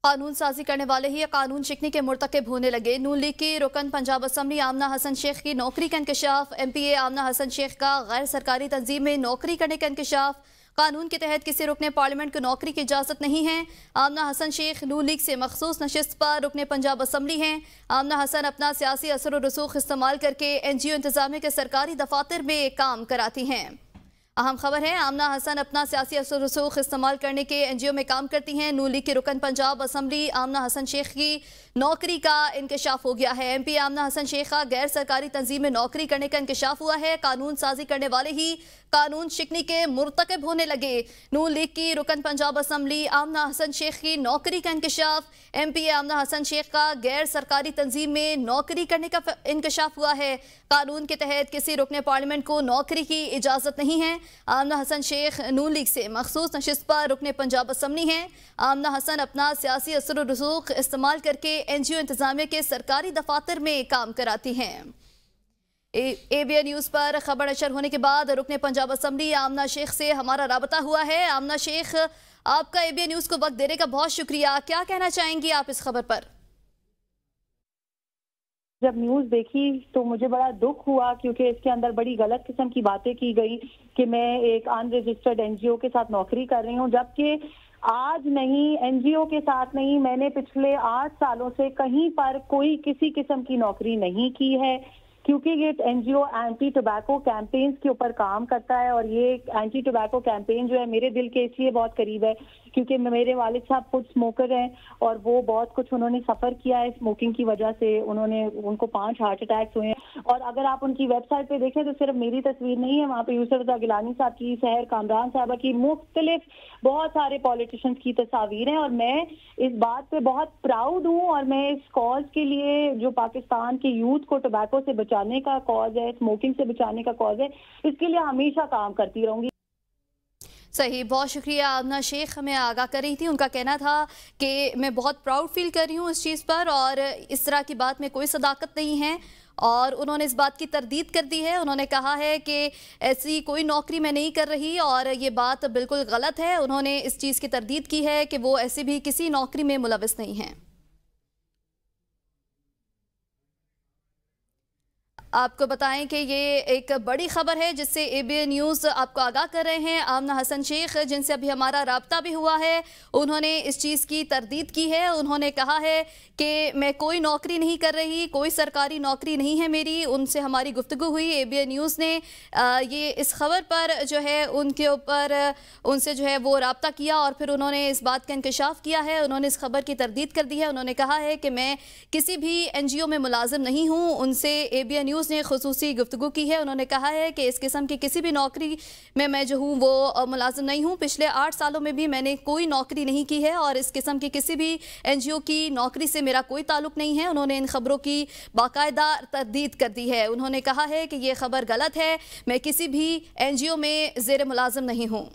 कानून साजी करने वाले ही कानून शिकनी के मुर्तकिब होने लगे। नून लीग की रुकन पंजाब असम्बली आमना हसन शेख की नौकरी का इंकशाफ। MPA आमना हसन शेख का गैर सरकारी तंजीम में नौकरी करने का इंकशाफ। कानून के तहत किसी रुकने पार्लियामेंट को नौकरी की इजाज़त नहीं है। आमना हसन शेख नून लीग से मखसूस नशिस्त पर रुकने पंजाब असम्बली हैं। आमना हसन अपना सियासी असर और रसूख इस्तेमाल करके NGO इंतजामिया के सरकारी दफातर में काम कराती हैं। अहम खबर है, आमना हसन अपना सियासी असर रसूख इस्तेमाल करने के NGO में काम करती हैं। नून लीग के रुकन पंजाब असम्बली आमना हसन शेख की नौकरी का इंकशाफ हो गया है। MPA आमना हसन शेख का गैर सरकारी तंजीम में नौकरी करने का इंकशाफ हुआ है। कानून साजी करने वाले ही कानून शिकनी के मुर्तकिब होने लगे। नून लीग की रुकन पंजाब असम्बली आमना हसन शेख की नौकरी का इंकशाफ। MPA आमना हसन शेख का गैर सरकारी तंजीम में नौकरी करने का इंकशाफ हुआ है। कानून के तहत किसी रुकने पार्लियामेंट को नौकरी की इजाज़त नहीं है। आमना हसन शेख नून लीग से मखसूस नशिस्त पर रुकने पंजाब असम्बली हैं। आमना हसन अपना सियासी असर और रसूख इस्तेमाल करके NGO इंतजामिया के सरकारी दफातर में काम कराती हैं। ABN न्यूज़ पर खबर नशर होने के बाद रुकने पंजाब असम्बली आमना शेख से हमारा राबता हुआ है। आमना शेख, आपका ABN न्यूज़ को वक्त देने का बहुत शुक्रिया। क्या कहना चाहेंगी आप इस खबर पर? जब न्यूज़ देखी तो मुझे बड़ा दुख हुआ, क्योंकि इसके अंदर बड़ी गलत किस्म की बातें की गई कि मैं एक अनरजिस्टर्ड NGO के साथ नौकरी कर रही हूँ, जबकि आज नहीं, NGO के साथ नहीं, मैंने पिछले 8 सालों से कहीं पर कोई किसी किस्म की नौकरी नहीं की है, क्योंकि ये NGO एंटी टोबैको कैंपेन्स के ऊपर काम करता है। और ये एंटी टोबैको कैंपेन जो है मेरे दिल के इसलिए बहुत करीब है क्योंकि मेरे वालिद साहब खुद स्मोकर हैं और वो बहुत कुछ उन्होंने सफ़र किया है स्मोकिंग की वजह से। उनको 5 हार्ट अटैक्स हुए हैं। और अगर आप उनकी वेबसाइट पे देखें तो सिर्फ मेरी तस्वीर नहीं है, वहाँ पे यूसुफ रज़ा गिलानी साहब की, सहर कामरान साहबा की, मुख्तलिफ बहुत सारे पॉलिटिशियंस की तस्वीर हैं। और मैं इस बात पे बहुत प्राउड हूँ और मैं इस कॉज के लिए, जो पाकिस्तान के यूथ को टोबैको से बचाने का कॉज है, स्मोकिंग से बचाने का कॉज है, इसके लिए हमेशा काम करती रहूंगी। सही, बहुत शुक्रिया। आमना शेख हमें आगाह कर रही थी। उनका कहना था कि मैं बहुत प्राउड फील कर रही हूँ इस चीज़ पर और इस तरह की बात में कोई सदाकत नहीं है। और उन्होंने इस बात की तरदीद कर दी है। उन्होंने कहा है कि ऐसी कोई नौकरी मैं नहीं कर रही और ये बात बिल्कुल गलत है। उन्होंने इस चीज़ की तरदीद की है कि वो ऐसी भी किसी नौकरी में मुलविस नहीं हैं। आपको बताएं कि ये एक बड़ी खबर है जिससे ABN न्यूज़ आपको आगाह कर रहे हैं। आमना हसन शेख, जिनसे अभी हमारा राब्ता भी हुआ है, उन्होंने इस चीज़ की तरदीद की है। उन्होंने कहा है कि मैं कोई नौकरी नहीं कर रही, कोई सरकारी नौकरी नहीं है मेरी। उनसे हमारी गुफ्तगू हुई। ABN न्यूज़ ने ये इस खबर पर जो है उनके ऊपर उनसे जो है वो राब्ता किया और फिर उन्होंने इस बात का इंकशाफ किया है। उन्होंने इस खबर की तरदीद कर दी है। उन्होंने कहा है कि मैं किसी भी NGO में मुलाजिम नहीं हूँ। उनसे ABN न्यूज़ ने खुसूसी गुफ्तगू की है। उन्होंने कहा है कि इस किस्म की किसी भी नौकरी में मैं जो हूँ वो मुलाजिम नहीं हूँ। पिछले 8 सालों में भी मैंने कोई नौकरी नहीं की है और इस किस्म की किसी भी NGO की नौकरी से मेरा कोई ताल्लुक नहीं है। उन्होंने इन खबरों की बाकायदा तरदीद कर दी है। उन्होंने कहा है कि ये खबर गलत है, मैं किसी भी NGO में ज़ेर मुलाजिम नहीं हूँ।